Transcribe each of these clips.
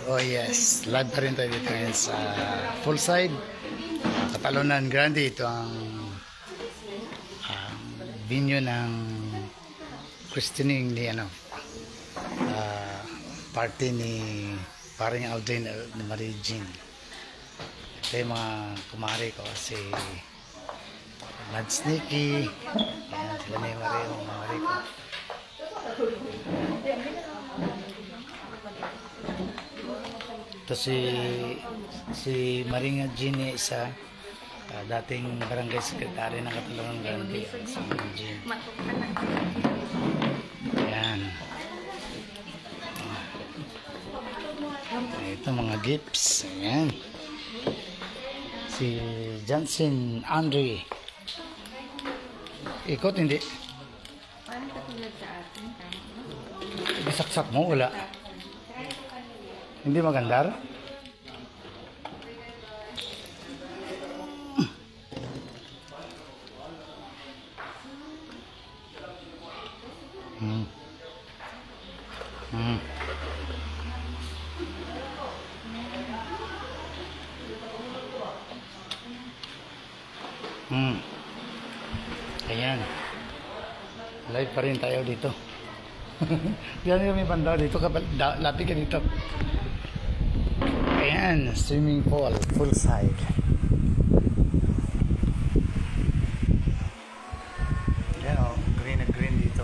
Oh yes, live pa rin tayo dito ngayon sa full side. Catalonan Grande. Ito ang venue ng christening ni party ni paring Aldrin ni Marie Jean. Ito yung mga kumari ko, si Mads Nicky. Ayan, sila ni Marie, yung kumari ko. Ito si Maringa Jean, isa dating barangay secretary ng Catalonan Grande, si Jean. Ayan. Ito mga gifts. Ayan. Si Johnson Andre. Ikot hindi. Parang katulad sa atin. Bisaksak mo, wala. Hindi magandar? Ayan. Live pa rin tayo dito. Diyan kami banda dito, lapit ka dito. Ayan, swimming pool, full side. Ayan o, green na green dito.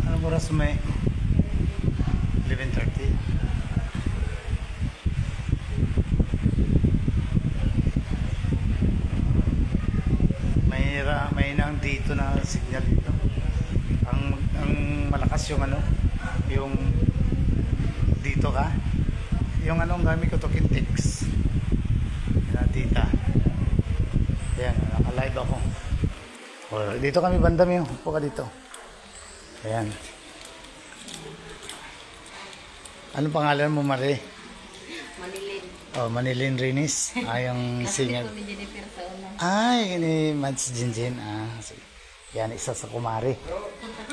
Anong oras may? 11:30. May nang dito na signal dito. Ang malakas yung yung dito ka. Yung ang gamit ko to Kintex. Yan tita. Ayan, naka-live ako. Dito kami banda mo. Upo ka dito. Ayan. Anong pangalan mo, Marie? Manilin. Oh, Manilin Rinis. Yung singer. Kasi Jennifer sa una. Ay, ini Mads Jinjin. Sige. Yan, isa sa kumari.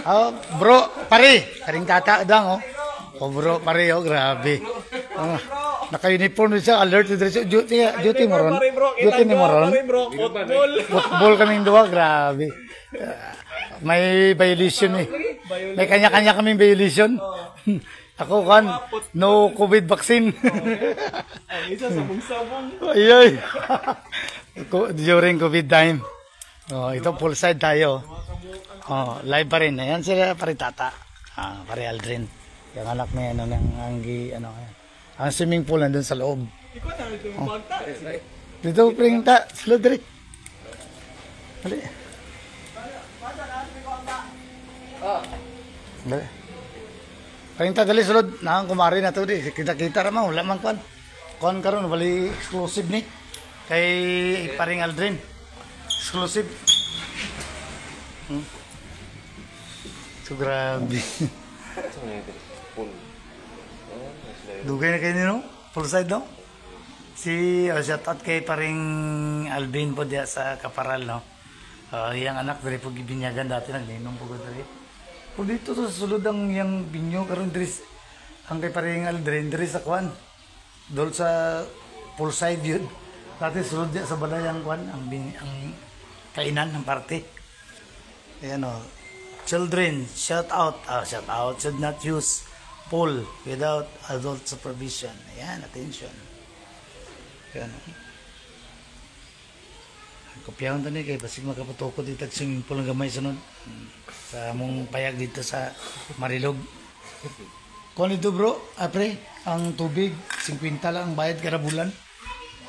Oh, bro, pare. Karing tata dang, oh. Oh, bro, pare, oh, grabe. Naka-uniform siya, alert to duty mo ron. Duty ni mo ron. Football kaming dua, grabe. May violation eh. May kanya-kanya kaming violation. Ako kan, no COVID vaccine. Isa sabong-sabong. Ay. During COVID time. Oh, ito full side tayo. Oh, live pa rin. Ayan sila pare tata. Pare Aldrin. Yung anak niya ng Anggi ang swimming pool nandun sa loob. Ikaw na ito yung bagta. Dito pring ta, slow dali. Dali. Dali. Pring ta dali sulod. Nang kumari na to di. Kita-kita ra man wala man kon. Kon karon wali exclusive ni kay paring Aldrin. Exclusive. So grabe. Dugay na kayo nino? Full side no? Shout out kay paring Alvin po diya sa Kaparal no? Yang anak dari po gibinyagan dati nagninong po dari. Po dito sa sulod ang yang binyo karon diri ang kay paring Aldrin diri sa kwan. Dol sa full side yun. Dati sulod diya sa balayang kwan ang kainan ng party. Ayan o. Children, shout out, should not use pool without adult supervision. Ayan, attention. Ayan o. Kopyahan tani kay basig makapatukod dito at swimming pool ng gamay sunod. Sa mong payag dito sa Marilog. Kung ito bro, apre, ang tubig, 50 lang ang bayad kada bulan.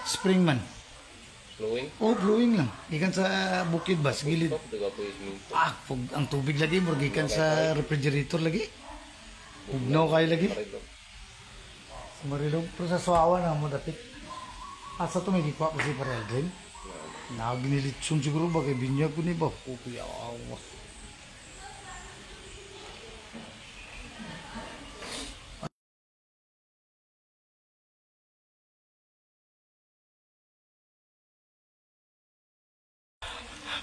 Spring man. Flowing? Oh, flowing lang. Ikan sa bukid ba? Sa gilid. Ang tubig lagi. Gikan sa refrigerator lagi. Ugnaw kayo lagi. Sa Marilog. Pero sa Suawa na mo dapit. Asa ito may gikwa pa si Parel. Naginilitsyon siguro ba kay binyag ko ni ba? Kuya awas.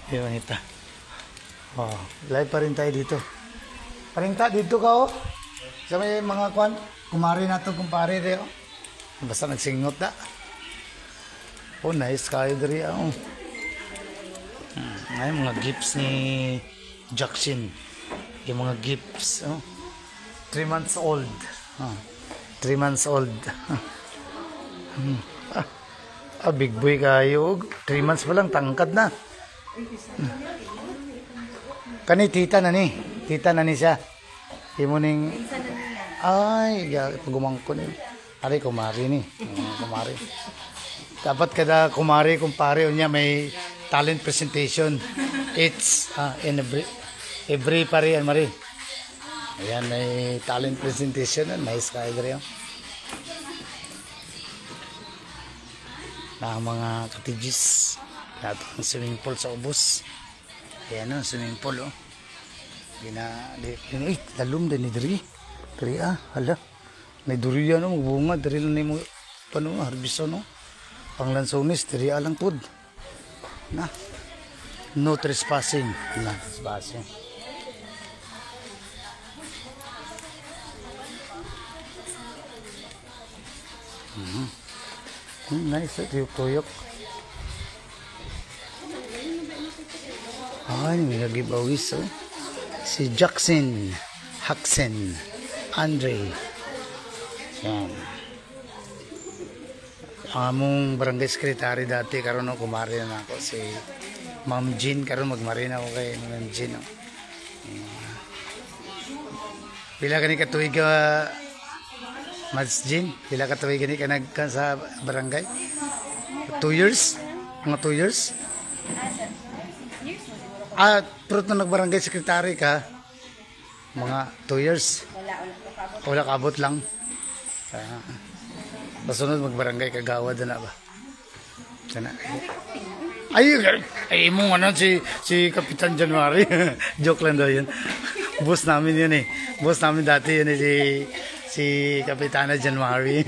Yung manita. Oh, live pa rin tayo dito. Paringta, dito ka oh. Sa may mga kwan, kumari na ito, kumpare rin oh. Basta nagsingot na. Oh, nice kayo diri oh. Ay, mga gifts ni Jackson. Yung mga gifts oh. 3 months old. Oh. 3 months old. Big boy kayo. 3 months pa lang, tangkad na. Kani, tita na ni. Tita na ni siya. Himuning... Ay, pagumangko ni. Ari, kumari ni. Kumari. Dapat kada kumari, kumpare, niya may talent presentation. It's in every pari, Mari. Ayan, may talent presentation. Nice kayo rin. Na mga cottages. Lahat ng swimming pool sa ubos. Ayan o, swimming pool o. Lalum din ni Diri. Diri hala. May durian o, magbunga. Diri lang ni mo, harbiso no. Panglansonis, diri lang pod. Na. No trespassing. No trespassing. Nice, tuyok-tuyok. Ay, may nag-giveaways oh. Si Jackson, Haxen, Andre. Yan. Ang among barangay secretary dati, karon no, kumari na ako. Si Ma'am Jean, karon magmari na ako kay Ma'am Jean. Oh. Bila ka ni katuig ka, Mads Jean, bila ka tuwig gani ka nagkan sa barangay? 2 years? Mga 2 years? Pero nung nagbarangay secretary ka, mga 2 years. Wala kabot lang. Pasunod magbarangay kagawa na ba? Sana. Ay mo ano si Kapitan January. Joke lang daw yun. Boss namin yun eh. Boss namin dati yun eh, si Kapitana January.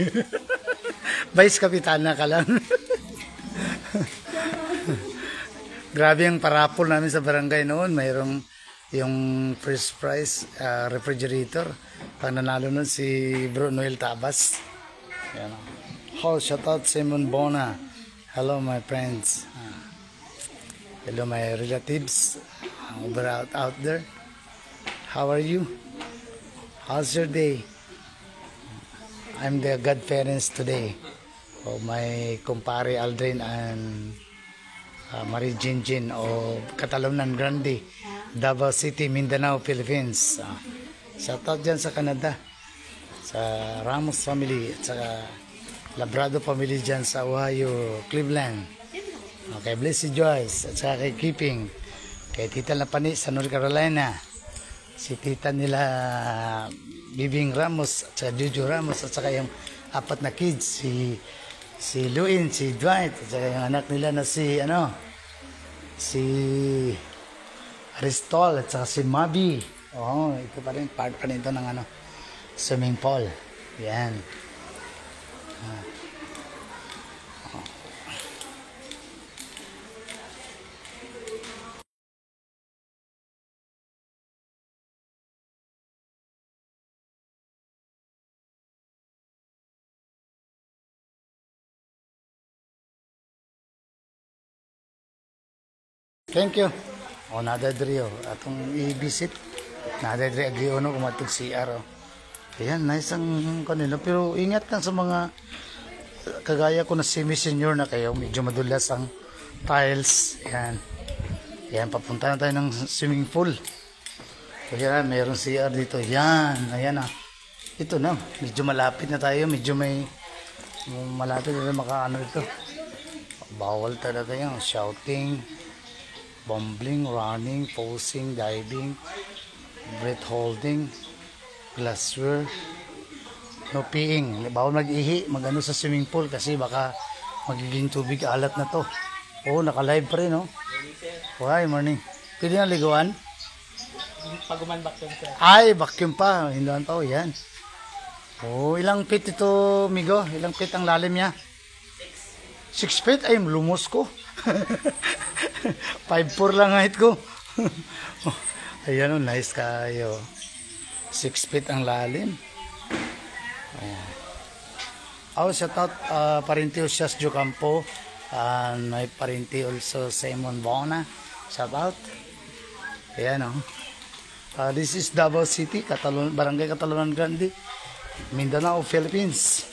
Vice Kapitana ka lang. Grabe ang parapol namin sa barangay noon. Mayroong yung first prize refrigerator. Pag nanalo nun si Bro Noel Tabas. Yan. Oh, shout out Simon Bona. Hello my friends. Hello my relatives over out there. How are you? How's your day? I'm the godparents today of my kumpare Aldrin and Marie Jinjin of Catalonan Grande, Davao City, Mindanao, Philippines. Shout out dyan sa Canada, sa Ramos family at sa Labrado family dyan sa Ohio, Cleveland. Okay, Blessed Joyce at saka kay Keeping, kay Tita Lapani sa North Carolina, si Tita nila Bibing Ramos at saka Juju Ramos at saka yung 4 na kids, si Luin, si Dwight at saka yung anak nila na si Aristol at saka si Mabi. Oh, ito pa rin part pa nito ng swimming pool. Yan. Thank you. O, nadadri o. Atong i-visit. Nadadri agri o no, kumatog CR o. Ayan, nice ang kanila. Pero ingat lang sa mga kagaya ko na semi-senior na kayo. Medyo madulas ang tiles. Ayan. Ayan, papunta na tayo ng swimming pool. Ayan, mayroong CR dito. Ayan, ayan ah. Ito na, medyo malapit na tayo. Medyo may malapit na makaano ito. Bawal talaga yan. Shouting, bumbling, running, posing, diving, breath holding, glassware, no peeing. Bawal mag-ihi, mag-ano sa swimming pool kasi baka magiging tubig alat na to. Oh, naka-live pa rin, no? Why, morning. Pwede na liguan? Paguman vacuum sir. Ay, vacuum pa. Hinduan pa, oh, yan. Oh, ilang feet ito, Migo? Ilang feet ang lalim niya? 6 feet? Ay, lumos ko. 5'4 lang height ko. Ayan o, nice kayo. 6 feet ang lalim. Ayan. Oh, shout out Parinti Usias Jocampo. And my Parinti also Simon Bona. Shout out. Ayan o. This is Davao City, Barangay Catalonan Grande, Mindanao, Philippines.